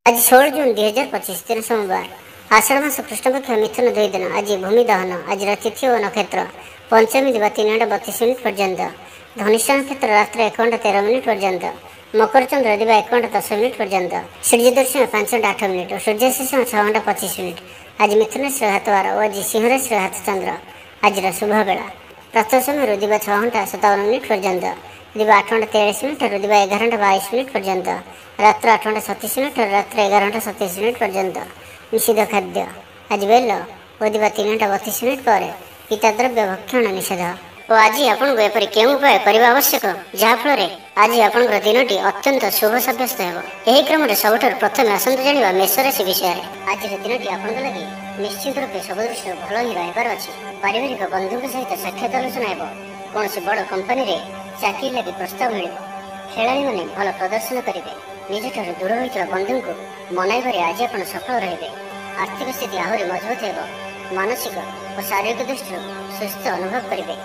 आज 16 जून 2025 दिन सोमवार आषाढ़ मास कृष्णपक्ष मिथुन 2 दिन। आज भूमि दहन। आज तिथि और नक्षत्र पंचमी दिवा 3:32 पर्यंत। धनिष्ठा नक्षत्र रात्र 1:13 पर्यंत। मकर चंद्र दिवा 1:10 पर्यंत। सूर्य दर्शन 5:08 सूर्यास्त 6:25। आज मिथुन हाथवार और आज सिंह हाथ चंद्र। आज शुभ बेला प्रातः समय दिवा 6:57 पर्यंत। दिवा 8:43 दिवा 11:22 पर्यंत। रात्र 8:37 रात्र 11:27 पर्यंत। निषिद्ध खाद्य आज बेल और दिवा 3:32 पर पिता द्रव्य भक्षण निषेध। और आज आपको एपरी केउं उपाय करने आवश्यक जहाँफल आज आप दिनटी अत्यंत शुभ सब्यस्त हो। यही क्रम सबुठ प्रथम आसतु जाना मेष राशि विषय। आज दिनटी आप लगे निश्चित रूप सब दृष्टि भल ही रही अच्छी। पारिवारिक बंधु सहित साक्षात आलोचना हो। कौन बड़ कंपनी रे चाकरी लगी प्रस्ताव मिल। खेलाड़ी मैंने भल प्रदर्शन करेंगे। निज दूर होता बंधु को मनाइबारे आज आप सफल रहे। आर्थिक स्थिति आहरी मजबूत हो। मानसिक और शारीरिक दृष्टि सुस्थ अनुभव करेंगे।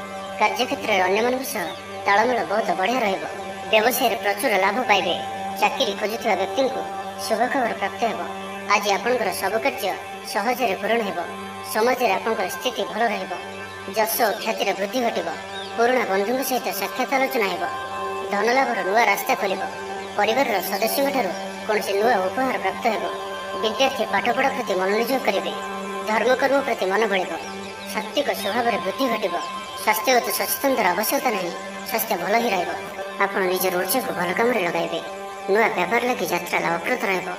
कार्यक्षेत्र में अन्य तालमेल बहुत बढ़िया रही। व्यवसाय प्रचुर लाभ पाइबे। चाकरी खोजुवा व्यक्ति को शुभ खबर प्राप्त हो। आज आपंकर सब कार्य सहजरे पूरण हो। समाज में आपंकर स्थिति भल रही। जश और ख्यातिर वृद्धि घट। पुराणा बंधु सहित साक्षात आलोचना हो। धनलाभर नुआ रास्ता खोल। परिवार सदस्यों कौन नुआ उपहार प्राप्त हो। विद्यार्थी पाठपढ़ा प्रति मनोनियोग करेंगे। धर्मकर्म प्रति मन बढ़। सात्विक स्वभाव में वृद्धि घट। स्वास्थ्यगत सचेतनतार आवश्यकता नहीं। स्वास्थ्य भल ही रहा। निज ऊर्जा को भल कम लगाइबे। नुआ व्यापार लगी यात्रा लाभप्रद रहा।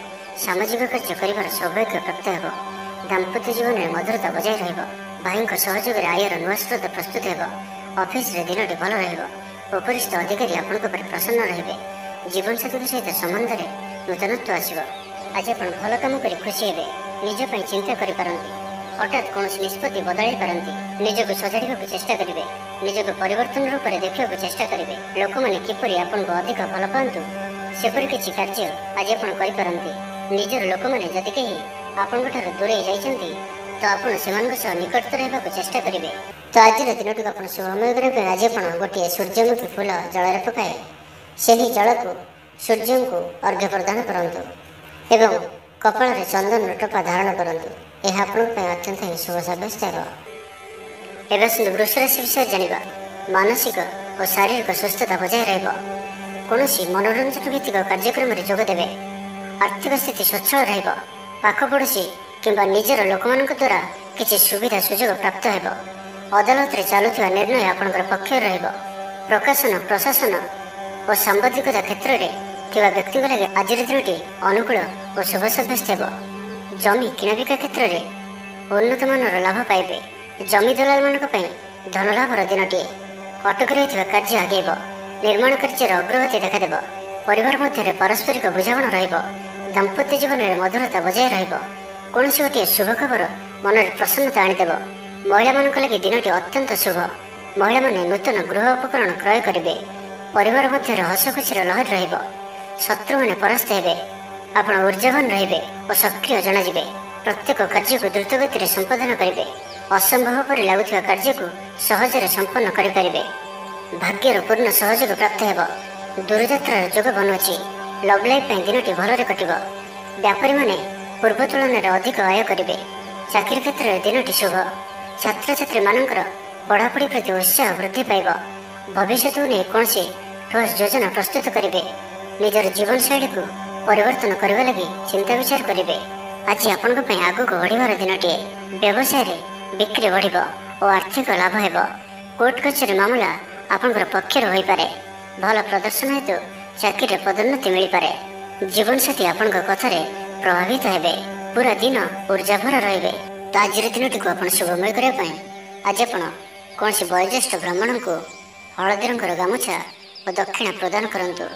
सामाजिक कार्य कर सौभाग्य प्राप्त हो। दाम्पत्य जीवन में मधुरता बजाय रहा। भाई सहयोग में आयर नुआ स्रोत प्रस्तुत हो। ऑफिस रे दिनटी भल रहा। उपरिस्थ अधिकारी आपण प्रसन्न रहे। जीवन साथी सहित संबंध में नूतनत्व आसो। आज आप भल कम कर खुशी हे। निजपाई चिंता करें। हठात कौन निष्पत्ति बदल पारती। निजक सजाड़ा चेष्टा करेंगे। निजक परिवर्तन रूप में देखा चेष्टा करेंगे। लोक मैंने किपर आपको अधिक भल पातु सेपरी किसी कार्य आज आपंती। निजर लोक मैंने जदि कहीं आपण दूरे जाइए तो आप निकटतर होगा चेष्टा करेंगे। तो आज दिन टी आप शुभमय करने आज आप गोटे सूर्यमुखी फूल जल पकाए से ही जल को सूर्य को अर्घ्य प्रदान करूँ एवं कपाल चंदन टोपा धारण करूँ। यह अत्यंत ही शुभ सब्यस्त हो। एवं वृष राशि विषय जाना। मानसिक और शारीरिक सुस्थता बजाय रहा। कौन मनोरंजन भित्तिक कार्यक्रम में जोगदेवे। आर्थिक स्थिति स्वच्छल रहा। पाखपड़ोशी किंबा निजर लोक मान द्वारा किसी सुविधा सुजोग प्राप्त हो। अदालत में चलुवा निर्णय आपंकर पक्ष रहा। प्रकाशन प्रशासन और सांबादिकता क्षेत्र में व्यक्ति लगे आज दिनटी अनुकूल और शुभ सब्यस्त हो। जमी किणाबिका क्षेत्र में उन्नत मानर लाभ पाइबे। जमी दलाल मान धनलाभर दिनटीए। अटक रही कार्य आगेब। निर्माण कार्य अग्रगति देखादेव। परिवार मध्य पारस्परिक बुझामण रहिब। दाम्पत्य जीवन में मधुरता बजाय रहिब। कौन गोटे शुभ खबर मन में प्रसन्नता आनीदेव। महिला मान लगे दिनटी अत्यंत शुभ। महिला माने नूतन गृह उपकरण क्रय करेंगे। परिवार मध्य हस खुशी लहर रहिब। शत्रु मैंने परास्त हेबे। आप ऊर्जावान रहे और सक्रिय जनाजे। प्रत्येक कार्य को द्रुत गति संपादन करेंगे। असंभव पर लगुवा कार्य को सहजरे संपन्न करें। भाग्यर पूर्ण सहयोग प्राप्त हो। दूरयात्रार जोग बनुची। लव लाइफ दिनटी भलरे कट। व्यापारी माने पूर्व तुलन में अधिक आय करेंगे। चाकरी क्षेत्र में दिनटी शुभ। छात्र छात्री मानकर पढ़ापढ़ी प्रति उत्साह वृद्धि पाइब। भविष्य को नहीं कौन ठोस योजना प्रस्तुत करेंगे। निजर जीवन शैली को परिवर्तन करने लगी चिंता विचार करेंगे। आज आपण आग को बढ़िवार दिनटीए। व्यवसाय बिक्री बढ़ और आर्थिक लाभ हो। कोर्ट कचेरी मामला आपंकर पक्षर हो पारे। भल प्रदर्शन हेतु चाकरी पदोन्नति मिल पारे। जीवन साथी आपण कथार प्रभावित हेबे। पूरा दिन ऊर्जा भर रहे। तो आज दिनटी को आप शुभमय करने आज आप कौन वयोज्येष्ठ ब्राह्मण को हलदी रंगर गामुछा और दक्षिणा प्रदान करूँ।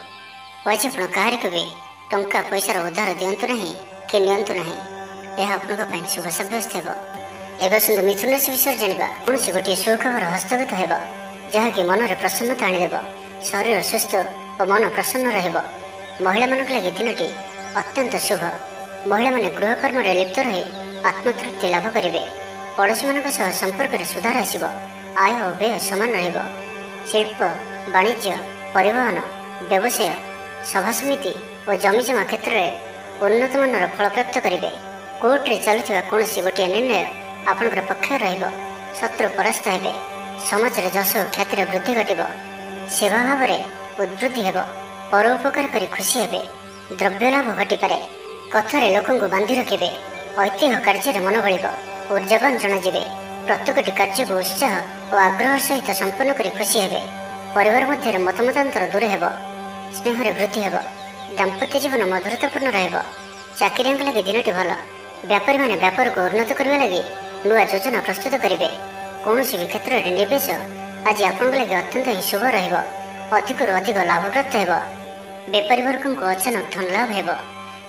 आज आप क्या भी टंका पैसार उधार दिंतु ना कि नियंतु ना। यह आपंक शुभ सब्यस्त हो। एवं मिथुन राशि विषय जाना। कौन गोटे सुखबर हस्तगत हो जहाँकि मन में प्रसन्नता आनीदेव। शरीर सुस्थ और मन प्रसन्न रहा। महिला मान लगे दिनटी अत्यंत शुभ। महिला माने गृहकर्म लिप्त रही आत्मतृप्ति लाभ करेंगे। पड़ोशी मान संपर्क में सुधार आसब। आय और व्यय समान रहा। शिल्प वाणिज्य परिवहन व्यवसाय सभा समिति और जमीजमा क्षेत्र में ଉନ୍ନତମାନର ଫଳ ପ୍ରାପ୍ତ କରିବେ। କୋର୍ଟରେ ଚାଲୁଥିବା କୌଣସି ଗୋଟିଏ ନିର୍ଣ୍ଣୟ ଆପଣଙ୍କର ପକ୍ଷରେ ରହିବ। ଶତ୍ରୁ ପରାସ୍ତ ହେବେ। ସମାଜରେ ଯଶ ଓ ଖ୍ୟାତିର ବୃଦ୍ଧି ଘଟିବ। ସେବା ଭାବରେ ଉଦ୍ବୃଦ୍ଧି ହେବ। ପରୋପକାର କରି ଖୁସି ହେବେ। ଦ୍ରବ୍ୟ ଲାଭ ଘଟିପାରେ। କଥାରେ ଲୋକଙ୍କୁ ବାନ୍ଧି ରଖିବେ। ଐତିହ୍ୟ କାର୍ଯ୍ୟରେ ମନ ବଳିବ। ଉର୍ଜାବାନ ଜଣାଯିବେ। ପ୍ରତ୍ୟେକଟି କାର୍ଯ୍ୟକୁ ଉତ୍ସାହ ଓ ଆଗ୍ରହ ସହିତ ସମ୍ପନ୍ନ କରି ଖୁସି ହେବେ। ପରିବାର ମଧ୍ୟରେ ମତମତାନ୍ତର ଦୂର ହେବ। ସ୍ନେହରେ ବୃଦ୍ଧି ହେବ। ଦାମ୍ପତ୍ୟ ଜୀବନ ମଧୁରତାପୂର୍ଣ୍ଣ ରହିବ। ଚାକିରିଆଙ୍କ ଲାଗି ଦିନଟି ଭଲ। ବ୍ୟାପାରୀମାନେ ବ୍ୟାପାରକୁ ଉନ୍ନତ କରିବା ଲାଗି ନୂଆ ଯୋଜନା ପ୍ରସ୍ତୁତ କରିବେ। କୌଣସି ବି କ୍ଷେତ୍ରରେ ନିବେଶ ଆଜି ଆପଣଙ୍କ ଲାଗି ଅତ୍ୟନ୍ତ ହିଁ ଶୁଭ ରହିବ। ଅଧିକରୁ ଅଧିକ ଲାଭପ୍ରାପ୍ତ ହେବ। ବେପାରୀ ବର୍ଗଙ୍କୁ ଅଚାନକ ଧନ ଲାଭ ହେବ।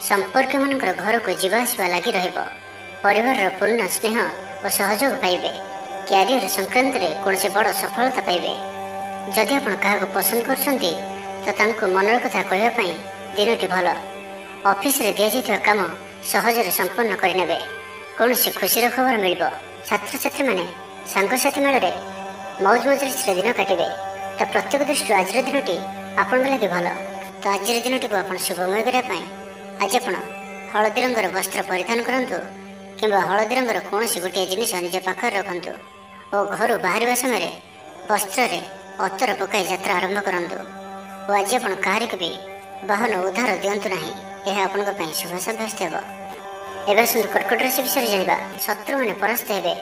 ସମ୍ପର୍କୀୟମାନଙ୍କର ଘରକୁ ଯିବା ଆସିବା ଲାଗି ରହିବ। ପରିବାରର ପୂର୍ଣ୍ଣ ସ୍ନେହ ଓ ସହଯୋଗ ପାଇବେ। କ୍ୟାରିୟର ସଂକ୍ରାନ୍ତରେ କୌଣସି ବଡ଼ ସଫଳତା ପାଇବେ। ଯଦି ଆପଣ କାହାକୁ ପସନ୍ଦ କରୁଛନ୍ତି ତ ତାଙ୍କୁ ମନର କଥା କହିବା ପାଇଁ ଦିନଟି ଭଲ। ଅଫିସରେ ଦିଆଯାଇଥିବା କାମ ସହଜରେ ସମ୍ପନ୍ନ କରିନେବେ। କୌଣସି ଖୁସିର ଖବର ମିଳିବ। ଛାତ୍ରଛାତ୍ରୀମାନେ ସାଙ୍ଗସାଥି ମେଳରେ ମୌଜ ମଜଲିସରେ ଦିନ କାଟିବେ। ତ ପ୍ରତ୍ୟେକ ଦୃଷ୍ଟିରୁ ଆଜିର ଦିନଟି ଆପଣଙ୍କ ଲାଗି ଭଲ। ତ ଆଜିର ଦିନଟିକୁ ଆପଣ ଶୁଭମୟ କରିବା ପାଇଁ ଆଜି ଆପଣ ହଳଦୀ ରଙ୍ଗର ବସ୍ତ୍ର ପରିଧାନ କରନ୍ତୁ କିମ୍ବା ହଳଦୀ ରଙ୍ଗର କୌଣସି ଗୋଟିଏ ଜିନିଷ ନିଜ ପାଖରେ ରଖନ୍ତୁ ଓ ଘରୁ ବାହାରିବା ସମୟରେ ବସ୍ତ୍ରରେ ଅତର ପକାଇ ଯାତ୍ରା ଆରମ୍ଭ କରନ୍ତୁ। ଓ ଆଜି ଆପଣ କାହାରିକୁ ବି ବାହନ ଉଦ୍ଧାର ଦିଅନ୍ତୁ ନାହିଁ। ଏହା ଆପଣଙ୍କ ପାଇଁ ଶୁଭ ସାବ୍ୟସ୍ତ ହେବ। ଏବେ ଆସନ୍ତୁ କର୍କଟ ରାଶି ବିଷୟରେ ଜାଣିବା। ଶତ୍ରୁମାନେ ପରାସ୍ତ ହେବେ।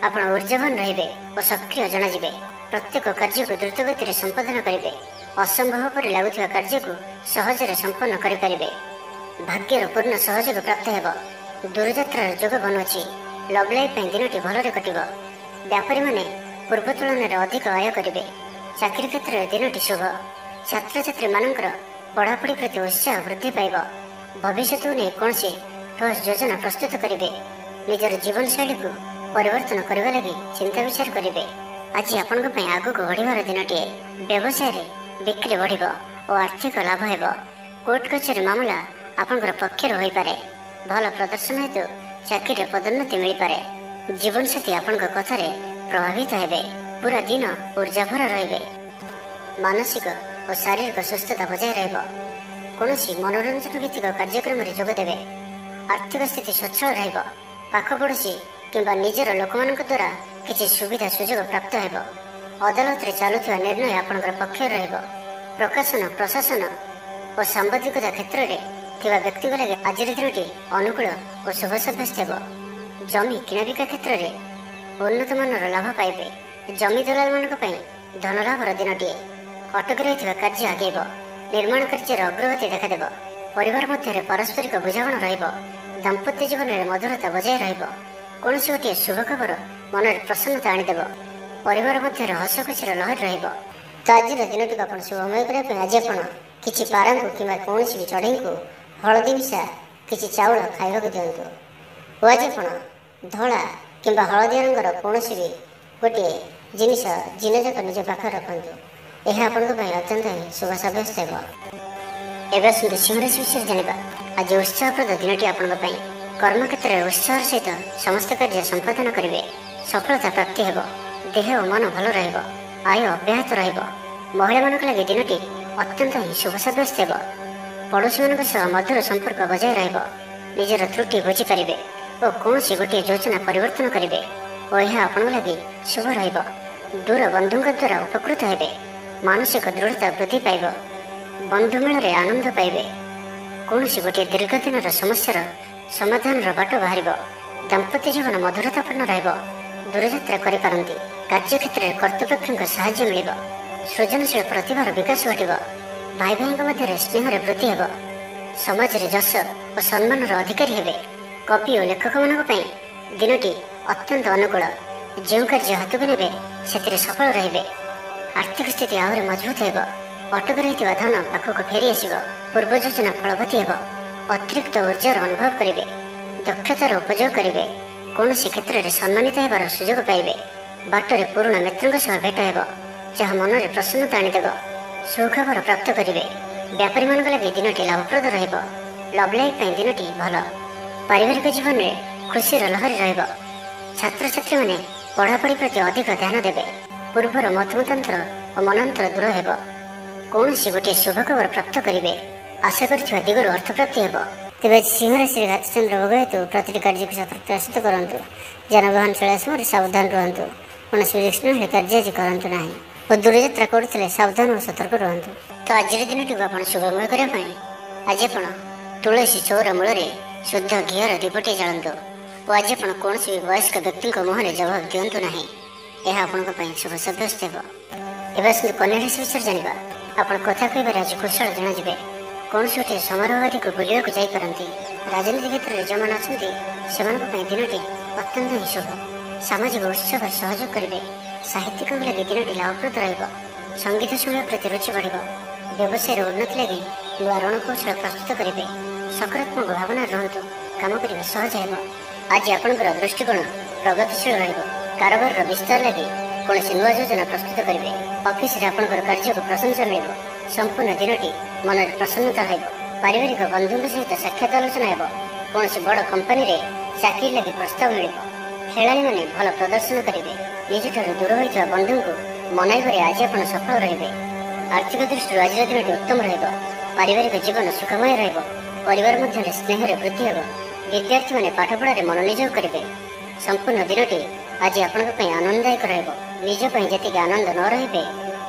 ଆପଣ ଉର୍ଜାବାନ ରହିବେ ଓ ସକ୍ରିୟ ଜଣାଯିବେ। ପ୍ରତ୍ୟେକ କାର୍ଯ୍ୟକୁ ଦ୍ରୁତ ଗତିରେ ସମ୍ପାଦନ କରିବେ। ଅସମ୍ଭବ ପରି ଲାଗୁଥିବା କାର୍ଯ୍ୟକୁ ସହଜରେ ସମ୍ପନ୍ନ କରିପାରିବେ। ଭାଗ୍ୟର ପୂର୍ଣ୍ଣ ସହଯୋଗ ପ୍ରାପ୍ତ ହେବ। ଦୂରଯାତ୍ରାର ଯୋଗ ବନୁଅଛି। ଲଭ୍ ଲାଇଫ୍ ପାଇଁ ଦିନଟି ଭଲରେ କଟିବ। ବ୍ୟାପାରୀମାନେ ପୂର୍ବ ତୁଳନାରେ ଅଧିକ ଆୟ କରିବେ। ଚାକିରି କ୍ଷେତ୍ରରେ ଦିନଟି ଶୁଭ। ଛାତ୍ରଛାତ୍ରୀମାନଙ୍କର ପଢ଼ାପଢ଼ି ପ୍ରତି ଉତ୍ସାହ ବୃଦ୍ଧି ପାଇବ। ଭବିଷ୍ୟତକୁ ନେଇ କୌଣସି ଠୋସ୍ ଯୋଜନା ପ୍ରସ୍ତୁତ କରିବେ। ନିଜର ଜୀବନଶୈଳୀକୁ ପରିବର୍ତ୍ତନ କରିବା ଲାଗି ଚିନ୍ତା ବିଚାର କରିବେ। ଆଜି ଆପଣଙ୍କ ପାଇଁ ଆଗକୁ ବଢ଼ିବାର ଦିନଟିଏ। ବ୍ୟବସାୟରେ ବିକ୍ରି ବଢ଼ିବ ଓ ଆର୍ଥିକ ଲାଭ ହେବ। କୋର୍ଟ କଚେରୀ ମାମଲା ଆପଣଙ୍କର ପକ୍ଷରେ ହୋଇପାରେ। ଭଲ ପ୍ରଦର୍ଶନ ହେତୁ ଚାକିରିରେ ପଦୋନ୍ନତି ମିଳିପାରେ। ଜୀବନସାଥୀ ଆପଣଙ୍କ କଥାରେ ପ୍ରଭାବିତ ହେବେ। ପୁରା ଦିନ ଉର୍ଜାଭରା ରହିବେ। ମାନସିକ ଓ ଶାରୀରିକ ସୁସ୍ଥତା ବଜାୟ ରହିବ। କୌଣସି ମନୋରଞ୍ଜନ ଭିତ୍ତିକ କାର୍ଯ୍ୟକ୍ରମରେ ଯୋଗ ଦେବେ। ଆର୍ଥିକ ସ୍ଥିତି ସ୍ୱଚ୍ଛଳ ରହିବ। ପାଖ ପଡ଼ୋଶୀ କିମ୍ବା ନିଜର ଲୋକମାନଙ୍କ ଦ୍ୱାରା କିଛି ସୁବିଧା ସୁଯୋଗ ପ୍ରାପ୍ତ ହେବ। ଅଦାଲତରେ ଚାଲୁଥିବା ନିର୍ଣ୍ଣୟ ଆପଣଙ୍କର ପକ୍ଷରେ ରହିବ। ପ୍ରକାଶନ ପ୍ରଶାସନ ଓ ସାମ୍ବାଦିକତା କ୍ଷେତ୍ରରେ ଥିବା ବ୍ୟକ୍ତିଙ୍କ ଲାଗି ଆଜିର ଦିନଟି ଅନୁକୂଳ ଓ ଶୁଭ ସାବ୍ୟସ୍ତ ହେବ। ଜମି କିଣାବିକା କ୍ଷେତ୍ରରେ ଉନ୍ନତମାନର ଲାଭ ପାଇବେ। ଜମି ଦଲାଲମାନଙ୍କ ପାଇଁ ଧନଲାଭର ଦିନଟିଏ। ଅଟକି ରହିଥିବା କାର୍ଯ୍ୟ ଆଗେଇବ। ନିର୍ମାଣ କାର୍ଯ୍ୟର ଅଗ୍ରଗତି ଦେଖାଦେବ। ପରିବାର ମଧ୍ୟରେ ପାରସ୍ପରିକ ବୁଝାମଣା ରହିବ। ଦାମ୍ପତ୍ୟ ଜୀବନରେ ମଧୁରତା ବଜାୟ ରହିବ। କୌଣସି ଗୋଟିଏ ଶୁଭ ଖବର ମନରେ ପ୍ରସନ୍ନତା ଆଣିଦେବ। ପରିବାର ମଧ୍ୟରେ ହସ ଖୁସିର ଲହରୀ ରହିବ। ତ ଆଜିର ଦିନଟିକୁ ଆପଣ ଶୁଭମୟ କରିବା ପାଇଁ ଆଜି ଆପଣ କିଛି ପାରାଙ୍କୁ କିମ୍ବା କୌଣସି ବି ଚଢ଼େଇଙ୍କୁ ହଳଦୀ ମିଶା କିଛି ଚାଉଳ ଖାଇବାକୁ ଦିଅନ୍ତୁ। ଓ ଆଜି ଆପଣ ଧଳା କିମ୍ବା ହଳଦିଆ ରଙ୍ଗର କୌଣସି ବି ଗୋଟିଏ ଜିନିଷ ଦିନଯାକ ନିଜ ପାଖରେ ରଖନ୍ତୁ। ଏହା ଆପଣଙ୍କ ପାଇଁ ଅତ୍ୟନ୍ତ ହିଁ ଶୁଭ ସାବ୍ୟସ୍ତ ହେବ। ଏବେ ଆସନ୍ତୁ ସିଂହ ରାଶି ବିଷୟରେ ଜାଣିବା। ଆଜି ଉତ୍ସାହପ୍ରଦ ଦିନଟି ଆପଣଙ୍କ ପାଇଁ। କର୍ମକ୍ଷେତ୍ରରେ ଉତ୍ସାହର ସହିତ ସମସ୍ତ କାର୍ଯ୍ୟ ସମ୍ପାଦନ କରିବେ। ସଫଳତା ପ୍ରାପ୍ତି ହେବ। ଦେହ ଓ ମନ ଭଲ ରହିବ। ଆୟ ଅବ୍ୟାହତ ରହିବ। ମହିଳାମାନଙ୍କ ଲାଗି ଦିନଟି ଅତ୍ୟନ୍ତ ହିଁ ଶୁଭ ସାବ୍ୟସ୍ତ ହେବ। ପଡ଼ୋଶୀମାନଙ୍କ ସହ ମଧୁର ସମ୍ପର୍କ ବଜାୟ ରହିବ। ନିଜର ତ୍ରୁଟି ବୁଝିପାରିବେ ଓ କୌଣସି ଗୋଟିଏ ଯୋଜନା ପରିବର୍ତ୍ତନ କରିବେ ଓ ଏହା ଆପଣଙ୍କ ଲାଗି ଶୁଭ ରହିବ। ଦୂର ବନ୍ଧୁଙ୍କ ଦ୍ୱାରା ଉପକୃତ ହେବେ। ମାନସିକ ଦୃଢ଼ତା ବୃଦ୍ଧି ପାଇବ। ବନ୍ଧୁ ମେଳରେ ଆନନ୍ଦ ପାଇବେ। କୌଣସି ଗୋଟିଏ ଦୀର୍ଘ ଦିନର ସମସ୍ୟାର ସମାଧାନର ବାଟ ବାହାରିବ। ଦାମ୍ପତ୍ୟ ଜୀବନ ମଧୁରତାପୂର୍ଣ୍ଣ ରହିବ। ଦୂରଯାତ୍ରା କରିପାରନ୍ତି। କାର୍ଯ୍ୟକ୍ଷେତ୍ରରେ କର୍ତ୍ତୃପକ୍ଷଙ୍କ ସାହାଯ୍ୟ ମିଳିବ। ସୃଜନଶୀଳ ପ୍ରତିଭାର ବିକାଶ ଘଟିବ। ଭାଇ ଭାଇଙ୍କ ମଧ୍ୟରେ ସ୍ନେହରେ ବୃଦ୍ଧି ହେବ। ସମାଜରେ ଯଶ ଓ ସମ୍ମାନର ଅଧିକାରୀ ହେବେ। କବି ଓ ଲେଖକମାନଙ୍କ ପାଇଁ ଦିନଟି ଅତ୍ୟନ୍ତ ଅନୁକୂଳ। ଯେଉଁ କାର୍ଯ୍ୟ ହାତକୁ ନେବେ ସେଥିରେ ସଫଳ ରହିବେ। ଆର୍ଥିକ ସ୍ଥିତି ଆହୁରି ମଜବୁତ ହେବ। ଅଟକି ରହିଥିବା ଧନ ପାଖକୁ ଫେରି ଆସିବ। ପୂର୍ବ ଯୋଜନା ଫଳବତୀ ହେବ। ଅତିରିକ୍ତ ଉର୍ଜାର ଅନୁଭବ କରିବେ। ଦକ୍ଷତାର ଉପଯୋଗ କରିବେ। କୌଣସି କ୍ଷେତ୍ରରେ ସମ୍ମାନିତ ହେବାର ସୁଯୋଗ ପାଇବେ। ବାଟରେ ପୁରୁଣା ମିତ୍ରଙ୍କ ସହ ଭେଟ ହେବ, ଯାହା ମନରେ ପ୍ରସନ୍ନତା ଆଣିଦେବ। ସୁଖବର ପ୍ରାପ୍ତ କରିବେ। ବ୍ୟାପାରୀମାନଙ୍କ ଲାଗି ଦିନଟି ଲାଭପ୍ରଦ ରହିବ। ଲଭ୍ ଲାଇଫ୍ ପାଇଁ ଦିନଟି ଭଲ। ପାରିବାରିକ ଜୀବନରେ ଖୁସିର ଲହରୀ ରହିବ। ଛାତ୍ରଛାତ୍ରୀମାନେ ପଢ଼ାପଢ଼ି ପ୍ରତି ଅଧିକ ଧ୍ୟାନ ଦେବେ। ପୂର୍ବର ମତମତାନ୍ତର ଓ ମନାନ୍ତର ଦୂର ହେବ। କୌଣସି ଗୋଟିଏ ଶୁଭ ଖବର ପ୍ରାପ୍ତ କରିବେ। ଆଶା କରିଥିବା ଦିଗରୁ ଅର୍ଥପ୍ରାପ୍ତି ହେବ। तेज सिंह राशि घातचंद्र भोग हेतु प्रति कार्य को सतर्कता सहित करूँ। जानवाहन चलवा समय सावधान रुहतु। कौन विलक्षण कार्य आज करूँ ना और दूरयात्रा करुले सावधान और सतर्क रुहतु। तो आज दिन टी आप शुभमय करने आज आप तुलसी चौर मूल शुद्ध घीर दीपटे जालतु और आज आप कौन वयस्क व्यक्ति मुहर जवाब दिंतु ना यह आपण शुभ सब्यस्त हो। कन्या राशि विषय जाना आप कथा कह आज कुशल जनाजे कौन गोटे समारोह आदि को बुलाया जापारती। राजनीति क्षेत्र में जो मैंने अच्छा दिनटी अत्यंत ही शुभ। सामाजिक उत्सव सहयोग करेंगे। साहित्यिक लगे दिनटी लाभप्रद रंगीत शुणा प्रति रुचि बढ़। व्यवसाय उन्नति लगे नुआ रणकौशल प्रस्तुत करेंगे। सकारात्मक भावना रुहतु। काम करने सहज हो। आज आपंकर दृष्टिकोण प्रगतिशील रबार विस्तार लगे कौन नुआ योजना प्रस्तुत करेंगे। ऑफिस रे आपंकर कार्य को प्रशंसा मिल। संपूर्ण दिनटी मन में प्रसन्नता हो। पारिवारिक बंधु सहित साक्षात आलोचना हो। कौन बड़ कंपनी रे चाकरी लगे प्रस्ताव मिल। खेलाड़ी मैंने भल प्रदर्शन करेंगे। निज दूर होता बंधु को मनईबारे आज आप सफल रे। आर्थिक दृष्टि आज दिन उत्तम पारिवारिक जीवन सुखमय परिवार मध्य स्नेह वृद्धि हो। विद्यार्थी मैंने पाठपढ़ा मनोनियोग करेंगे। संपूर्ण दिनटी आज आपण आनंददायक निजपाई जी आनंद न रे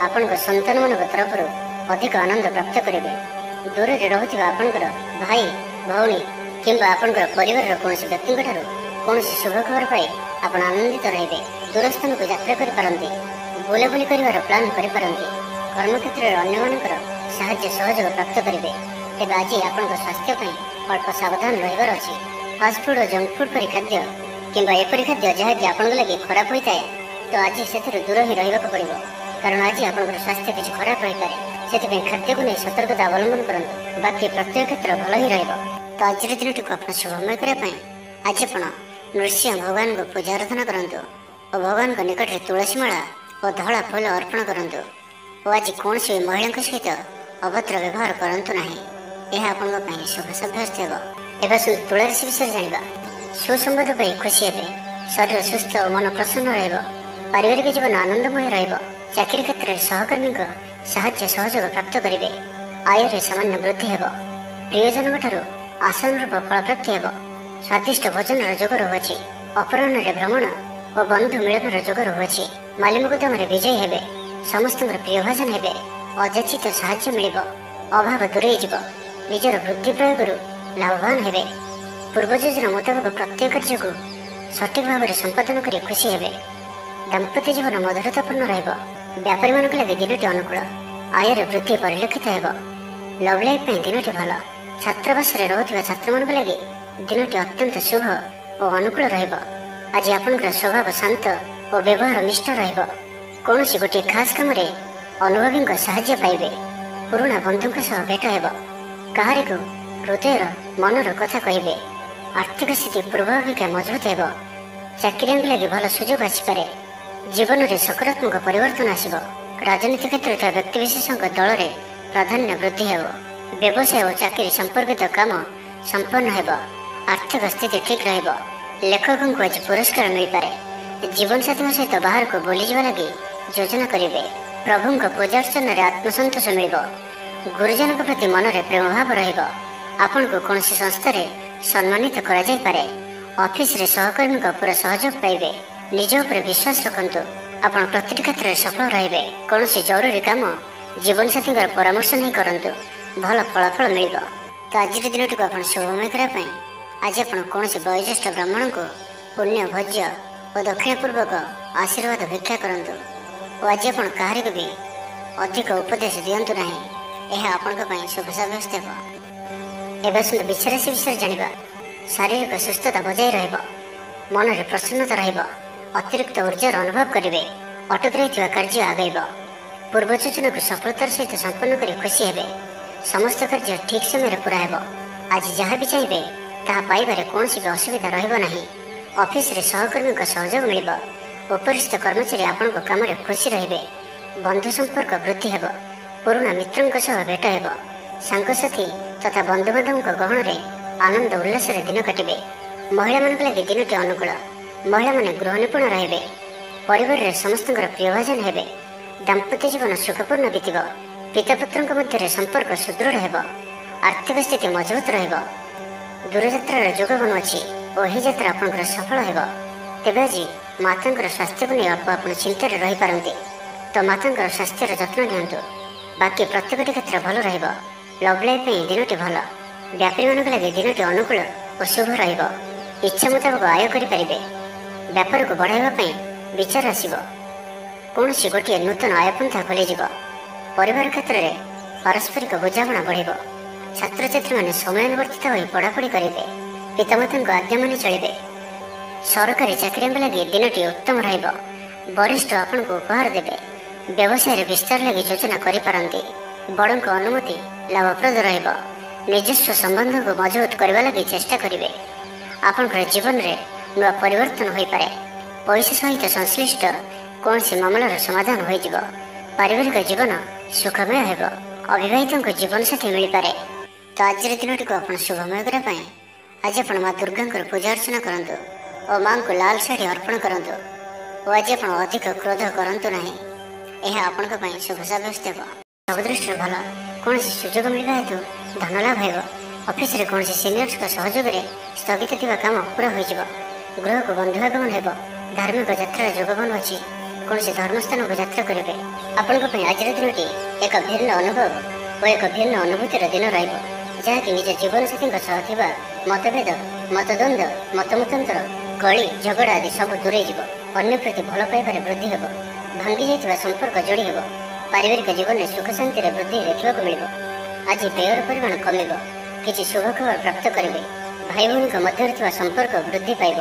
आपण संतान मान तरफ अधिक आनंद प्राप्त करेंगे। दूर में रोता आपंकर भाई भौणी किंबा आपंकर परिवार कौन व्यक्ति कौन शुभ खबर पाई आप आनंदित रे। दूरस्थान को यात्रा करते बुलाबुली कर प्लां कर कर्मक्षेत्र में अन्य साहाय्य सहयोग प्राप्त करेंगे। तेज आज आप स्वास्थ्य अल्प सावधान रही अच्छी। फास्टफुड और जंक फुड परी खाद्य किंबा एपरी खाद्य जहाँकि आप लगे खराब होता है तो आज से दूर ही रहा पड़ो। कारण आज आप स्वास्थ्य किसी खराब हो पाए से खाद्य को नहीं सतर्कता अवलंबन करूँ। बाकी प्रत्येक क्षेत्र भल ही तो आज दिन टी आप शुभमय करने आज आप नृसिंह भगवान को पूजा आराधना करूँ और भगवान को निकट में तुलसी माला और धला फूल अर्पण करूँ। और आज कौन महिला सहित अभद्र व्यवहार करूँ ना यह आप शुभ सब्यस्त हो। तुला राशि विषय जाना सुसंबाद पाई खुशी हे। शरीर सुस्थ और मन प्रसन्न रहा। पारिवारिक जीवन आनंदमय रहा। चाकरी क्षेत्र में सहकर्मी साहाय्य सहयोग प्राप्त करेंगे। आय सामान्य वृद्धि हो। प्रियजन आशानुरूप फल प्राप्ति हो। स्वादिष्ट भोजन जोग रहुच्छी। अपराह्न भ्रमण और बंधु मिलन जोग रहुच्छी। मालिमुकदम विजयी हे। समस्त प्रिय भाजन हे। अजाचित साहाय्य मिल। अभाव दूरे निजर वृद्धि प्रयोग लाभवान हे। पूर्व योजना मुताबक प्रत्येक कार्य को सठिक भाव में संपादन कर खुशी हे। दाम्पत्य जीवन मधुरतापूर्ण रहा। व्यापारी मान लगे दिनटी अनुकूल। आय वृद्धि परिलक्षित हो। लव लाइफ दिनटी भल। छात्रावास रोता छात्र मान लगे दिनटी अत्यंत शुभ और अनुकूल रहा। आज आपंकर स्वभाव शांत और व्यवहार निष्ठ रहा। कौन गोटे खास कम अनुभवी साहाय्य पाइबे। पुराणा बंधु भेट हो। कहारी को हृदय मनर कथा कहे। आर्थिक स्थिति पूर्वापेक्षा मजबूत हो। चाकरी लगे भल सुजोग आसपे। जीवन में सकारात्मक परिवर्तन आसब। राजनीति क्षेत्र में व्यक्तिविशेष दल में प्राधान्य वृद्धि हो। व्यवसाय और चाकरी संपर्कित काम संपन्न हो। आर्थिक स्थिति ठीक रहा। लेखकों को आज पुरस्कार मिल पारे। जीवन साथी सहित बाहर को बुली जावा लगी योजना करेंगे। प्रभु पूजार्चन में आत्मसंतोष मिल। गुरुजन प्रति मन में प्रेम भाव रहा। को कौन संस्था सम्मानित करे। ऑफिस रे सहकर्मी पूरा सहयोग पाइबे। निज उपर विश्वास रखु। आप प्रति क्षेत्र में सफल रे। कौन जरूरी काम जीवन साथी परामर्श नहीं करूँ भल फलाफल मिल। तो आज दिन टी आप शुभमय करने आज आप कौन वयोज्येष्ठ ब्राह्मण को पुण्य भोज्य और दक्षिणपूर्वक आशीर्वाद भिक्षा करूँ। और आज आप कहारी को भी अधिक उपदेश दिंतु ना यह आपण शुभ सब्यस्त हो। एवं विचाराशि विषय जाना शारीरिक सुस्थता बजाय रहा। मन में प्रसन्नता रहा। अतिरिक्त ऊर्जार अनुभव करेंगे। अटक रही कार्य आगेब। पूर्व योजना को सफलतार सहित संपन्न कर खुशी हे। समस्त कार्य ठीक समय पूरा हो। आज जहाँ भी चाहिए ता पाइबार कौन भी असुविधा रहा। ऑफिस रे सहकर्मी सहयोग मिल। उपरिस्थ कर्मचारी आपण काम में खुशी रे। बंधु संपर्क वृद्धि हो। पुराणा मित्रों भेट हो। सांगसाथी तथा बंधुबांधव गहन में आनंद उल्लास दिन काटे। महिला मान लगे दिनटी अनुकूल। महिला माने गृह निपुण रे। परिवार में समस्त प्रियभाजन हे। दाम्पत्य जीवन सुखपूर्ण बीतब। पितापुत्र मध्य संपर्क सुदृढ़ हो। आर्थिक स्थिति मजबूत रहा। ଦୂରଯାତ୍ରାର ଯୋଗ ବନୁଅଛି ଓ ଏହି ଯାତ୍ରା ଆପଣଙ୍କର ସଫଳ ହେବ। ତେବେ ଆଜି ମାତାଙ୍କର ସ୍ୱାସ୍ଥ୍ୟକୁ ନେଇ ଅଳ୍ପ ଆପଣ ଚିନ୍ତାରେ ରହିପାରନ୍ତି, ତ ମାତାଙ୍କର ସ୍ୱାସ୍ଥ୍ୟର ଯତ୍ନ ନିଅନ୍ତୁ। ବାକି ପ୍ରତ୍ୟେକଟି କ୍ଷେତ୍ର ଭଲ ରହିବ। ଲଭ୍ ଲାଇଫ୍ ପାଇଁ ଦିନଟି ଭଲ। ବ୍ୟାପାରୀମାନଙ୍କ ଲାଗି ଦିନଟି ଅନୁକୂଳ ଓ ଶୁଭ ରହିବ। ଇଚ୍ଛା ମୁତାବକ ଆୟ କରିପାରିବେ। ବ୍ୟାପାରକୁ ବଢ଼ାଇବା ପାଇଁ ବିଚାର ଆସିବ। କୌଣସି ଗୋଟିଏ ନୂତନ ଆୟପନ୍ଥା ଖୋଲିଯିବ। ପରିବାର କ୍ଷେତ୍ରରେ ପାରସ୍ପରିକ ବୁଝାମଣା ବଢ଼ିବ। ଛାତ୍ରଛାତ୍ରୀମାନେ ସମୟାନୁବର୍ତ୍ତିତ ହୋଇ ପଢ଼ାପଢ଼ି କରିବେ। ପିତାମାତାଙ୍କ ଆଜ୍ଞା ମାନି ଚଳିବେ। ସରକାରୀ ଚାକିରିଆଙ୍କ ଲାଗି ଦିନଟି ଉତ୍ତମ ରହିବ। ବରିଷ୍ଠ ଆପଣଙ୍କୁ ଉପହାର ଦେବେ। ବ୍ୟବସାୟରେ ବିସ୍ତାର ଲାଗି ଯୋଜନା କରିପାରନ୍ତି। ବଡ଼ଙ୍କ ଅନୁମତି ଲାଭପ୍ରଦ ରହିବ। ନିଜସ୍ୱ ସମ୍ବନ୍ଧକୁ ମଜବୁତ କରିବା ଲାଗି ଚେଷ୍ଟା କରିବେ। ଆପଣଙ୍କର ଜୀବନରେ ନୂଆ ପରିବର୍ତ୍ତନ ହୋଇପାରେ। ପଇସା ସହିତ ସଂଶ୍ଳିଷ୍ଟ କୌଣସି ମାମଲାର ସମାଧାନ ହୋଇଯିବ। ପାରିବାରିକ ଜୀବନ ସୁଖମୟ ହେବ। ଅବିବାହିତଙ୍କ ଜୀବନସାଥୀ ମିଳିପାରେ। ତ ଆଜିର ଦିନଟିକୁ ଆପଣ ଶୁଭମୟ କରିବା ପାଇଁ ଆଜି ଆପଣ ମା ଦୁର୍ଗାଙ୍କର ପୂଜା ଅର୍ଚ୍ଚନା କରନ୍ତୁ ଓ ମାଙ୍କୁ ଲାଲ ଶାଢ଼ୀ ଅର୍ପଣ କରନ୍ତୁ। ଓ ଆଜି ଆପଣ ଅଧିକ କ୍ରୋଧ କରନ୍ତୁ ନାହିଁ। ଏହା ଆପଣଙ୍କ ପାଇଁ ଶୁଭ ସାବ୍ୟସ୍ତ ହେବ। ସବୁ ଦୃଷ୍ଟିରୁ ଭଲ। କୌଣସି ସୁଯୋଗ ମିଳିବା ହେତୁ ଧନ ଲାଭ ହେବ। ଅଫିସରେ କୌଣସି ସିନିୟର୍ସଙ୍କ ସହଯୋଗରେ ସ୍ଥଗିତ ଥିବା କାମ ପୁରା ହୋଇଯିବ। ଗୃହକୁ ବନ୍ଧୁଆଗମନ ହେବ। ଧାର୍ମିକ ଯାତ୍ରାର ଯୋଗ ବନୁଅଛି। କୌଣସି ଧର୍ମସ୍ଥାନକୁ ଯାତ୍ରା କରିବେ। ଆପଣଙ୍କ ପାଇଁ ଆଜିର ଦିନଟି ଏକ ଭିନ୍ନ ଅନୁଭବ ଓ ଏକ ଭିନ୍ନ ଅନୁଭୂତିର ଦିନ ରହିବ, ଯାହାକି ନିଜ ଜୀବନସାଥୀଙ୍କ ସହ ଥିବା ମତଭେଦ, ମତଦ୍ୱନ୍ଦ୍ୱ, ମତମତାନ୍ତର, କଳି ଝଗଡ଼ା ଆଦି ସବୁ ଦୂରେଇଯିବ। ଅନ୍ୟ ପ୍ରତି ଭଲ ପାଇବାରେ ବୃଦ୍ଧି ହେବ। ଭାଙ୍ଗି ଯାଇଥିବା ସମ୍ପର୍କ ଯୋଡ଼ି ହେବ। ପାରିବାରିକ ଜୀବନରେ ସୁଖ ଶାନ୍ତିରେ ବୃଦ୍ଧି ଦେଖିବାକୁ ମିଳିବ। ଆଜି ବ୍ୟୟର ପରିମାଣ କମିବ। କିଛି ଶୁଭ ଖବର ପ୍ରାପ୍ତ କରିବେ। ଭାଇ ଭଉଣୀଙ୍କ ମଧ୍ୟରେ ଥିବା ସମ୍ପର୍କ ବୃଦ୍ଧି ପାଇବ।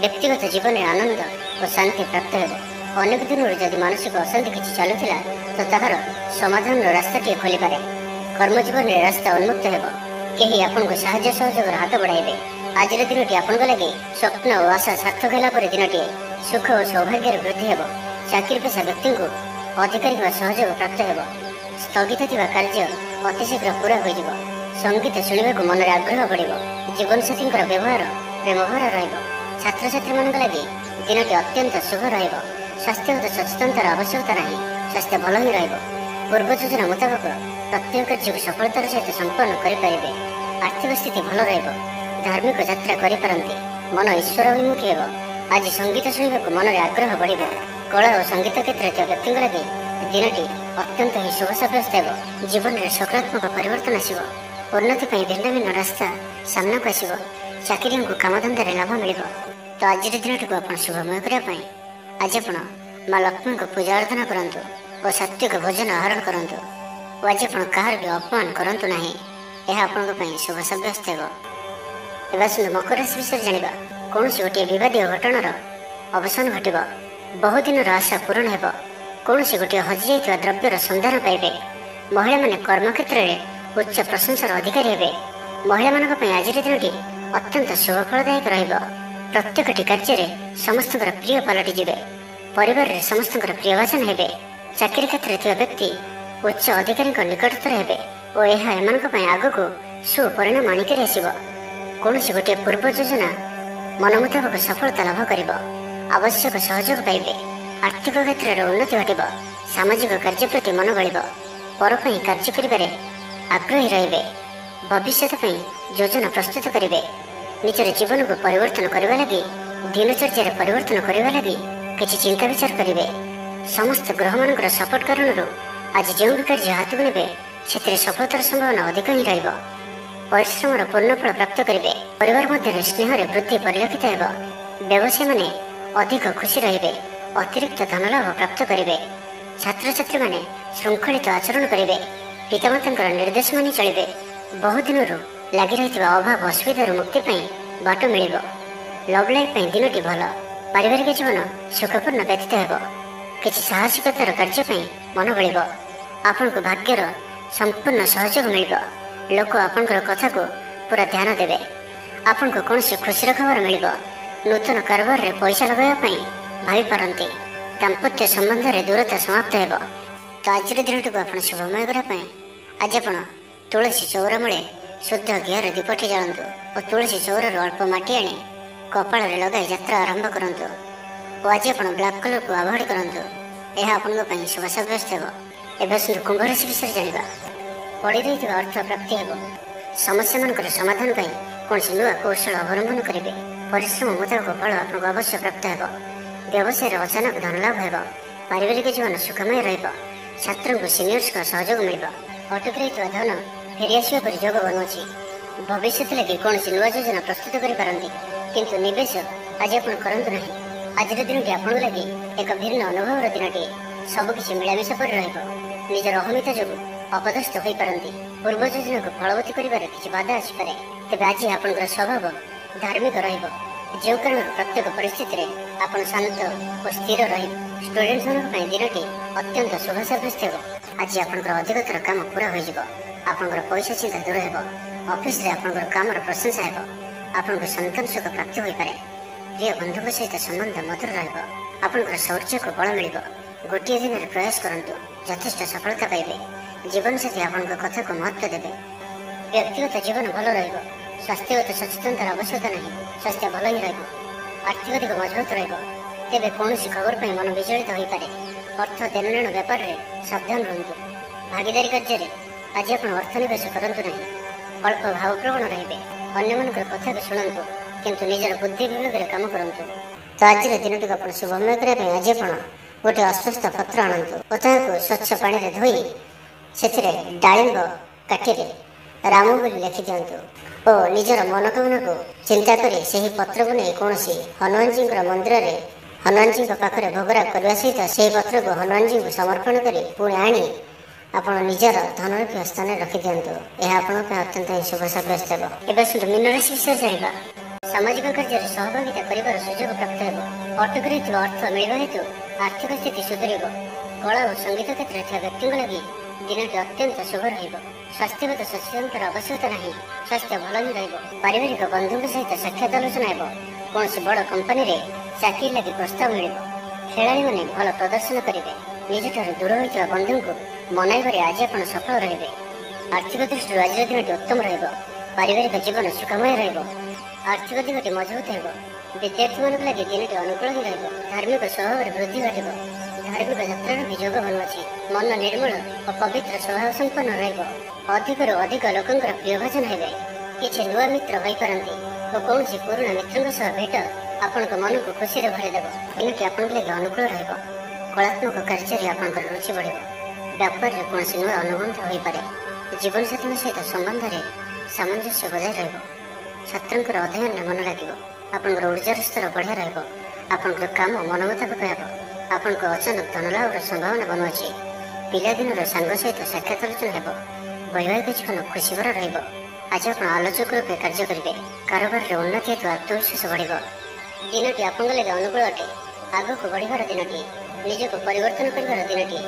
ବ୍ୟକ୍ତିଗତ ଜୀବନରେ ଆନନ୍ଦ ଓ ଶାନ୍ତି ପ୍ରାପ୍ତ ହେବ। ଅନେକ ଦିନରୁ ଯଦି ମାନସିକ ଅଶାନ୍ତି କିଛି ଚାଲୁଥିଲା ତ ତାହାର ସମାଧାନର ରାସ୍ତାଟିଏ ଖୋଲିପାରେ। କର୍ମଜୀବନରେ ରାସ୍ତା ଉନ୍ମୁକ୍ତ ହେବ। କେହି ଆପଣଙ୍କୁ ସାହାଯ୍ୟ ସହଯୋଗର ହାତ ବଢ଼ାଇବେ। ଆଜିର ଦିନଟି ଆପଣଙ୍କ ଲାଗି ସ୍ୱପ୍ନ ଓ ଆଶା ସାର୍ଥକ ହେଲା ପରି ଦିନଟିଏ। ସୁଖ ଓ ସୌଭାଗ୍ୟର ବୃଦ୍ଧି ହେବ। ଚାକିରି ପେଶା ବ୍ୟକ୍ତିଙ୍କୁ ଅଧିକାରୀଙ୍କ ସହଯୋଗ ପ୍ରାପ୍ତ ହେବ। ସ୍ଥଗିତ ଥିବା କାର୍ଯ୍ୟ ଅତିଶୀଘ୍ର ପୁରା ହୋଇଯିବ। ସଙ୍ଗୀତ ଶୁଣିବାକୁ ମନରେ ଆଗ୍ରହ ବଢ଼ିବ। ଜୀବନସାଥୀଙ୍କର ବ୍ୟବହାର ପ୍ରେମଭରା ରହିବ। ଛାତ୍ରଛାତ୍ରୀମାନଙ୍କ ଲାଗି ଦିନଟି ଅତ୍ୟନ୍ତ ଶୁଭ ରହିବ। ସ୍ୱାସ୍ଥ୍ୟଗତ ସଚେତନତାର ଆବଶ୍ୟକତା ନାହିଁ। ସ୍ୱାସ୍ଥ୍ୟ ଭଲ ହିଁ ରହିବ। ପୂର୍ବ ଯୋଜନା ମୁତାବକ ପ୍ରତ୍ୟେକ କାର୍ଯ୍ୟକୁ ସଫଳତାର ସହିତ ସମ୍ପନ୍ନ କରିପାରିବେ। ଆର୍ଥିକ ସ୍ଥିତି ଭଲ ରହିବ। ଧାର୍ମିକ ଯାତ୍ରା କରିପାରନ୍ତି। ମନ ଈଶ୍ୱର ଅଭିମୁଖୀ ହେବ। ଆଜି ସଙ୍ଗୀତ ଶୁଣିବାକୁ ମନରେ ଆଗ୍ରହ ବଢ଼ିବ। କଳା ଓ ସଙ୍ଗୀତ କ୍ଷେତ୍ରରେ ଥିବା ବ୍ୟକ୍ତିଙ୍କ ଲାଗି ଦିନଟି ଅତ୍ୟନ୍ତ ହିଁ ଶୁଭ ସାବ୍ୟସ୍ତ ହେବ। ଜୀବନରେ ସକାରାତ୍ମକ ପରିବର୍ତ୍ତନ ଆସିବ। ଉନ୍ନତି ପାଇଁ ଭିନ୍ନ ଭିନ୍ନ ରାସ୍ତା ସାମ୍ନାକୁ ଆସିବ। ଚାକିରିଆଙ୍କୁ କାମଧନ୍ଦାରେ ଲାଭ ମିଳିବ। ତ ଆଜିର ଦିନଟିକୁ ଆପଣ ଶୁଭମୟ କରିବା ପାଇଁ ଆଜି ଆପଣ ମା ଲକ୍ଷ୍ମୀଙ୍କୁ ପୂଜା ଆରାଧନା କରନ୍ତୁ ଓ ସାତ୍ୱିକ ଭୋଜନ ଆହରଣ କରନ୍ତୁ। ଓ ଆଜି ଆପଣ କାହାର ବି ଅପମାନ କରନ୍ତୁ ନାହିଁ। ଏହା ଆପଣଙ୍କ ପାଇଁ ଶୁଭ ସାବ୍ୟସ୍ତ ହେବ। ଏବେ ଆସନ୍ତୁ ମକର ରାଶି ବିଷୟରେ ଜାଣିବା। କୌଣସି ଗୋଟିଏ ବିବାଦୀୟ ଘଟଣାର ଅବସାନ ଘଟିବ। ବହୁଦିନର ଆଶା ପୂରଣ ହେବ। କୌଣସି ଗୋଟିଏ ହଜିଯାଇଥିବା ଦ୍ରବ୍ୟର ସନ୍ଧାନ ପାଇବେ। ମହିଳାମାନେ କର୍ମକ୍ଷେତ୍ରରେ ଉଚ୍ଚ ପ୍ରଶଂସାର ଅଧିକାରୀ ହେବେ। ମହିଳାମାନଙ୍କ ପାଇଁ ଆଜିର ଦିନଟି ଅତ୍ୟନ୍ତ ଶୁଭଫଳଦାୟକ ରହିବ। ପ୍ରତ୍ୟେକଟି କାର୍ଯ୍ୟରେ ସମସ୍ତଙ୍କର ପ୍ରିୟ ପାଲଟିଯିବେ। ପରିବାରରେ ସମସ୍ତଙ୍କର ପ୍ରିୟଭାଜନ ହେବେ। ଚାକିରି କ୍ଷେତ୍ରରେ ଥିବା ବ୍ୟକ୍ତି ଉଚ୍ଚ ଅଧିକାରୀଙ୍କ ନିକଟତର ହେବେ ଓ ଏହା ଏମାନଙ୍କ ପାଇଁ ଆଗକୁ ସୁପରିଣାମ ଆଣିକରି ଆସିବ। କୌଣସି ଗୋଟିଏ ପୂର୍ବ ଯୋଜନା ମନ ମୁତାବକ ସଫଳତା ଲାଭ କରିବ। ଆବଶ୍ୟକ ସହଯୋଗ ପାଇବେ। ଆର୍ଥିକ କ୍ଷେତ୍ରରେ ଉନ୍ନତି ଘଟିବ। ସାମାଜିକ କାର୍ଯ୍ୟ ପ୍ରତି ମନ ବଳିବ। ପର ପାଇଁ କାର୍ଯ୍ୟ କରିବାରେ ଆଗ୍ରହୀ ରହିବେ। ଭବିଷ୍ୟତ ପାଇଁ ଯୋଜନା ପ୍ରସ୍ତୁତ କରିବେ। ନିଜର ଜୀବନକୁ ପରିବର୍ତ୍ତନ କରିବା ଲାଗି, ଦିନଚର୍ଯ୍ୟାରେ ପରିବର୍ତ୍ତନ କରିବା ଲାଗି କିଛି ଚିନ୍ତା ବିଚାର କରିବେ। ସମସ୍ତ ଗ୍ରହମାନଙ୍କର ସପୋର୍ଟ କାରଣରୁ ଆଜି ଯେଉଁ ବି କାର୍ଯ୍ୟ ହାତକୁ ନେବେ ସେଥିରେ ସଫଳତାର ସମ୍ଭାବନା ଅଧିକ ହିଁ ରହିବ। ପରିଶ୍ରମର ପୂର୍ଣ୍ଣଫଳ ପ୍ରାପ୍ତ କରିବେ। ପରିବାର ମଧ୍ୟରେ ସ୍ନେହରେ ବୃଦ୍ଧି ପରିଲକ୍ଷିତ ହେବ। ବ୍ୟବସାୟୀମାନେ ଅଧିକ ଖୁସି ରହିବେ। ଅତିରିକ୍ତ ଧନଲାଭ ପ୍ରାପ୍ତ କରିବେ। ଛାତ୍ରଛାତ୍ରୀମାନେ ଶୃଙ୍ଖଳିତ ଆଚରଣ କରିବେ। ପିତାମାତାଙ୍କର ନିର୍ଦ୍ଦେଶ ମାନି ଚଳିବେ। ବହୁଦିନରୁ ଲାଗି ରହିଥିବା ଅଭାବ ଅସୁବିଧାରୁ ମୁକ୍ତି ପାଇଁ ବାଟ ମିଳିବ। ଲଭ୍ ଲାଇଫ୍ ପାଇଁ ଦିନଟି ଭଲ। ପାରିବାରିକ ଜୀବନ ସୁଖପୂର୍ଣ୍ଣ ବ୍ୟତୀତ ହେବ। କିଛି ସାହସିକତାର କାର୍ଯ୍ୟ ପାଇଁ ମନ ବଳିବ। ଆପଣଙ୍କୁ ଭାଗ୍ୟର ସମ୍ପୂର୍ଣ୍ଣ ସହଯୋଗ ମିଳିବ। ଲୋକ ଆପଣଙ୍କର କଥାକୁ ପୁରା ଧ୍ୟାନ ଦେବେ। ଆପଣଙ୍କୁ କୌଣସି ଖୁସିର ଖବର ମିଳିବ। ନୂତନ କାରବାରରେ ପଇସା ଲଗାଇବା ପାଇଁ ଭାବିପାରନ୍ତି। ଦାମ୍ପତ୍ୟ ସମ୍ବନ୍ଧରେ ଦୂରତା ସମାପ୍ତ ହେବ। ତ ଆଜିର ଦିନଟିକୁ ଆପଣ ଶୁଭମୟ କରିବା ପାଇଁ ଆଜି ଆପଣ ତୁଳସୀ ଚଉରା ମୂଳେ ଶୁଦ୍ଧ ଘିଅର ଦୀପଟି ଜାଳନ୍ତୁ ଓ ତୁଳସୀ ଚଉରାରୁ ଅଳ୍ପ ମାଟି ଆଣି କପାଳରେ ଲଗାଇ ଯାତ୍ରା ଆରମ୍ଭ କରନ୍ତୁ। ଓ ଆଜି ଆପଣ ବ୍ଲାକ୍ କଲର୍କୁ ଆଭଏଡ୍ କରନ୍ତୁ। ଏହା ଆପଣଙ୍କ ପାଇଁ ଶୁଭ ସାବ୍ୟସ୍ତ ହେବ। ଏବେ ଆସନ୍ତୁ କୁମ୍ଭ ରାଶି ବିଷୟରେ ଜାଣିବା। ପଡ଼ି ରହିଥିବା ଅର୍ଥ ପ୍ରାପ୍ତି ହେବ। ସମସ୍ୟାମାନଙ୍କର ସମାଧାନ ପାଇଁ କୌଣସି ନୂଆ କୌଶଳ ଅବଲମ୍ବନ କରିବେ। ପରିଶ୍ରମ ମୁତାବକ ଫଳ ଆପଣଙ୍କୁ ଅବଶ୍ୟ ପ୍ରାପ୍ତ ହେବ। ବ୍ୟବସାୟରେ ଅଚାନକ ଧନଲାଭ ହେବ। ପାରିବାରିକ ଜୀବନ ସୁଖମୟ ରହିବ। ଛାତ୍ରଙ୍କୁ ସିନିୟର୍ସଙ୍କ ସହଯୋଗ ମିଳିବ। ଅଟକି ରହିଥିବା ଧନ ଫେରିଆସିବା ପରି ଯୋଗ ବନୁଅଛି। ଭବିଷ୍ୟତ ଲାଗି କୌଣସି ନୂଆ ଯୋଜନା ପ୍ରସ୍ତୁତ କରିପାରନ୍ତି, କିନ୍ତୁ ନିବେଶ ଆଜି ଆପଣ କରନ୍ତୁ ନାହିଁ। ଆଜିର ଦିନଟି ଆପଣଙ୍କ ଲାଗି ଏକ ଭିନ୍ନ ଅନୁଭବର ଦିନଟିଏ। ସବୁକିଛି ମିଳାମିଶା ପରି ରହିବ। ନିଜର ଅହମିତା ଯୋଗୁଁ ଅପଦସ୍ଥ ହୋଇପାରନ୍ତି। ପୂର୍ବ ଯୋଜନାକୁ ଫଳବତୀ କରିବାରେ କିଛି ବାଧା ଆସିପାରେ, ତେବେ ଆଜି ଆପଣଙ୍କର ସ୍ୱଭାବ ଧାର୍ମିକ ରହିବ, ଯେଉଁ କାରଣରୁ ପ୍ରତ୍ୟେକ ପରିସ୍ଥିତିରେ ଆପଣ ଶାନ୍ତ ଓ ସ୍ଥିର ରହିବେ। ଷ୍ଟୁଡେଣ୍ଟମାନଙ୍କ ପାଇଁ ଦିନଟି ଅତ୍ୟନ୍ତ ଶୁଭ ସାବ୍ୟସ୍ତ ହେବ। ଆଜି ଆପଣଙ୍କର ଅଧିକତର କାମ ପୁରା ହୋଇଯିବ। ଆପଣଙ୍କର ପଇସା ଚିନ୍ତା ଦୂର ହେବ। ଅଫିସରେ ଆପଣଙ୍କର କାମର ପ୍ରଶଂସା ହେବ। ଆପଣଙ୍କୁ ସନ୍ତାନ ସୁଖ ପ୍ରାପ୍ତ ହୋଇପାରେ। ପ୍ରିୟ ବନ୍ଧୁଙ୍କ ସହିତ ସମ୍ବନ୍ଧ ମଧୁର ରହିବ। ଆପଣଙ୍କର ଶୌର୍ଯ୍ୟକୁ ବଳ ମିଳିବ। ଗୋଟିଏ ଦିନରେ ପ୍ରୟାସ କରନ୍ତୁ, ଯଥେଷ୍ଟ ସଫଳତା ପାଇବେ। ଜୀବନସାଥୀ ଆପଣଙ୍କ କଥାକୁ ମହତ୍ତ୍ୱ ଦେବେ। ବ୍ୟକ୍ତିଗତ ଜୀବନ ଭଲ ରହିବ। ସ୍ୱାସ୍ଥ୍ୟଗତ ସଚେତନତାର ଆବଶ୍ୟକତା ନାହିଁ। ସ୍ୱାସ୍ଥ୍ୟ ଭଲ ହିଁ ରହିବ। ଆର୍ଥିକ ଦିଗ ମଜବୁତ ରହିବ। ତେବେ କୌଣସି ଖବର ପାଇଁ ମନ ବିଚଳିତ ହୋଇପାରେ। ଅର୍ଥ ଦେଣନେଣ ବ୍ୟାପାରରେ ସାବଧାନ ରୁହନ୍ତୁ। ଭାଗିଦାରୀ କାର୍ଯ୍ୟରେ ଆଜି ଆପଣ ଅର୍ଥ ନିବେଶ କରନ୍ତୁ ନାହିଁ। ଅଳ୍ପ ଭାବପ୍ରବଣ ରହିବେ। ଅନ୍ୟମାନଙ୍କର କଥାକୁ ଶୁଣନ୍ତୁ, କିନ୍ତୁ ନିଜର ବୁଦ୍ଧି ବିବେକରେ କାମ କରନ୍ତୁ। ତ ଆଜିର ଦିନଟିକୁ ଆପଣ ଶୁଭମୟ କରିବା ପାଇଁ ଆଜି ଆପଣ ଗୋଟିଏ ଅଶ୍ୱସ୍ଥ ପତ୍ର ଆଣନ୍ତୁ ଓ ତାହାକୁ ସ୍ୱଚ୍ଛ ପାଣିରେ ଧୋଇ ସେଥିରେ ଡାଳିମ୍ବ କାଠିରେ ରାମ ବୋଲି ଲେଖିଦିଅନ୍ତୁ ଓ ନିଜର ମନୋକାମନାକୁ ଚିନ୍ତା କରି ସେହି ପତ୍ରକୁ ନେଇ କୌଣସି ହନୁମାନଜୀଙ୍କର ମନ୍ଦିରରେ ହନୁମାନଜୀଙ୍କ ପାଖରେ ଭୋଗରାଗ କରିବା ସହିତ ସେହି ପତ୍ରକୁ ହନୁମାନଜୀଙ୍କୁ ସମର୍ପଣ କରି ପୁଣି ଆଣି ଆପଣ ନିଜର ଧନରୂପୀ ସ୍ଥାନରେ ରଖିଦିଅନ୍ତୁ। ଏହା ଆପଣଙ୍କ ପାଇଁ ଅତ୍ୟନ୍ତ ହିଁ ଶୁଭ ସାବ୍ୟସ୍ତ ହେବ। ଏବେ ଆସନ୍ତୁ ମୀନ ରାଶି ବିଷୟରେ ଜାଣିବା। ସାମାଜିକ କାର୍ଯ୍ୟରେ ସହଭାଗିତା କରିବାର ସୁଯୋଗ ପ୍ରାପ୍ତ ହେବ। ଅଟକି ରହିଥିବା ଅର୍ଥ ମିଳିବା ହେତୁ ଆର୍ଥିକ ସ୍ଥିତି ସୁଧରିବ। କଳା ଓ ସଙ୍ଗୀତ କ୍ଷେତ୍ରରେ ଥିବା ବ୍ୟକ୍ତିଙ୍କ ଲାଗି ଦିନଟି ଅତ୍ୟନ୍ତ ଶୁଭ ରହିବ। ସ୍ୱାସ୍ଥ୍ୟଗତ ସଚେତନତାର ଆବଶ୍ୟକତା ନାହିଁ। ସ୍ୱାସ୍ଥ୍ୟ ଭଲ ହିଁ ରହିବ। ପାରିବାରିକ ବନ୍ଧୁଙ୍କ ସହିତ ସାକ୍ଷାତ ଆଲୋଚନା ହେବ। କୌଣସି ବଡ଼ କମ୍ପାନୀରେ ଚାକିରି ଲାଗି ପ୍ରସ୍ତାବ ମିଳିବ। ଖେଳାଳିମାନେ ଭଲ ପ୍ରଦର୍ଶନ କରିବେ। ନିଜଠାରୁ ଦୂର ହୋଇଥିବା ବନ୍ଧୁଙ୍କୁ ମନାଇବାରେ ଆଜି ଆପଣ ସଫଳ ରହିବେ। ଆର୍ଥିକ ଦୃଷ୍ଟିରୁ ଆଜିର ଦିନଟି ଉତ୍ତମ ରହିବ। ପାରିବାରିକ ଜୀବନ ସୁଖମୟ ରହିବ। ଆର୍ଥିକ ଦିଗଟି ମଜବୁତ ହେବ। ବିଦ୍ୟାର୍ଥୀମାନଙ୍କ ଲାଗି ଦିନଟି ଅନୁକୂଳ ହିଁ ରହିବ। ଧାର୍ମିକ ସ୍ୱଭାବରେ ବୃଦ୍ଧି ଘଟିବ। ଧାର୍ମିକ ଯାତ୍ରାର ବି ଯୋଗ ବନୁଅଛି। ମନ ନିର୍ମଳ ଓ ପବିତ୍ର ସ୍ୱଭାବ ସମ୍ପନ୍ନ ରହିବ। ଅଧିକରୁ ଅଧିକ ଲୋକଙ୍କର ପ୍ରିୟଭାଜନ ହେବେ। କିଛି ନୂଆ ମିତ୍ର ହୋଇପାରନ୍ତି ଓ କୌଣସି ପୁରୁଣା ମିତ୍ରଙ୍କ ସହ ଭେଟ ଆପଣଙ୍କ ମନକୁ ଖୁସିରେ ଭରିଦେବ। ଦିନଟି ଆପଣଙ୍କ ଲାଗି ଅନୁକୂଳ ରହିବ। କଳାତ୍ମକ କାର୍ଯ୍ୟରେ ଆପଣଙ୍କର ରୁଚି ବଢ଼ିବ। ବ୍ୟାପାରରେ କୌଣସି ନୂଆ ଅନୁବନ୍ଧ ହୋଇପାରେ। ଜୀବନସାଥୀଙ୍କ ସହିତ ସମ୍ବନ୍ଧରେ ସାମଞ୍ଜସ୍ୟ ବଜାୟ ରହିବ। ଛାତ୍ରଙ୍କର ଅଧ୍ୟୟନରେ ମନ ଲାଗିବ। ଆପଣଙ୍କର ଉର୍ଜାର ସ୍ତର ବଢ଼ିଆ ରହିବ। ଆପଣଙ୍କର କାମ ମନ ମୁତାବକ ହେବ। ଆପଣଙ୍କ ଅଚାନକ ଧନଲାଭର ସମ୍ଭାବନା ବନୁଅଛି। ପିଲାଦିନର ସାଙ୍ଗ ସହିତ ସାକ୍ଷାତ ଆଲୋଚନା ହେବ। ବୈବାହିକ ଜୀବନ ଖୁସିଭରା ରହିବ। ଆଜି ଆପଣ ଆଲୋଚକ ରୂପେ କାର୍ଯ୍ୟ କରିବେ। କାରବାରରେ ଉନ୍ନତି ହେତୁ ଆତ୍ମବିଶ୍ୱାସ ବଢ଼ିବ। ଦିନଟି ଆପଣଙ୍କ ଲାଗି ଅନୁକୂଳ ଅଟେ। ଆଗକୁ ବଢ଼ିବାର ଦିନଟିଏ। ନିଜକୁ ପରିବର୍ତ୍ତନ କରିବାର ଦିନଟିଏ।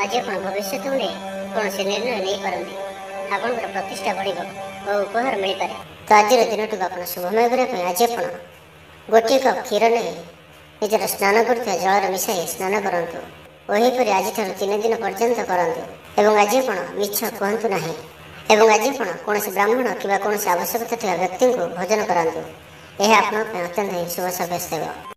ଆଜି ଆପଣ ଭବିଷ୍ୟତ ନେଇ କୌଣସି ନିର୍ଣ୍ଣୟ ନେଇପାରନ୍ତି। ଆପଣଙ୍କର ପ୍ରତିଷ୍ଠା ବଢ଼ିବ ଓ ଉପହାର ମିଳିପାରେ। ତ ଆଜିର ଦିନଟିକୁ ଆପଣ ଶୁଭମୟ କରିବା ପାଇଁ ଆଜି ଆପଣ ଗୋଟିଏ କପ୍ କ୍ଷୀର ନେଇ ନିଜର ସ୍ନାନ କରୁଥିବା ଜଳରେ ମିଶାଇ ସ୍ନାନ କରନ୍ତୁ ଓ ଏହିପରି ଆଜିଠାରୁ 3 ଦିନ ପର୍ଯ୍ୟନ୍ତ କରନ୍ତୁ। ଏବଂ ଆଜି ଆପଣ ମିଛ କୁହନ୍ତୁ ନାହିଁ। ଏବଂ ଆଜି ଆପଣ କୌଣସି ବ୍ରାହ୍ମଣ କିମ୍ବା କୌଣସି ଆବଶ୍ୟକତା ଥିବା ବ୍ୟକ୍ତିଙ୍କୁ ଭୋଜନ କରାନ୍ତୁ। ଏହା ଆପଣଙ୍କ ପାଇଁ ଅତ୍ୟନ୍ତ ହିଁ ଶୁଭ ସାବ୍ୟସ୍ତ ହେବ।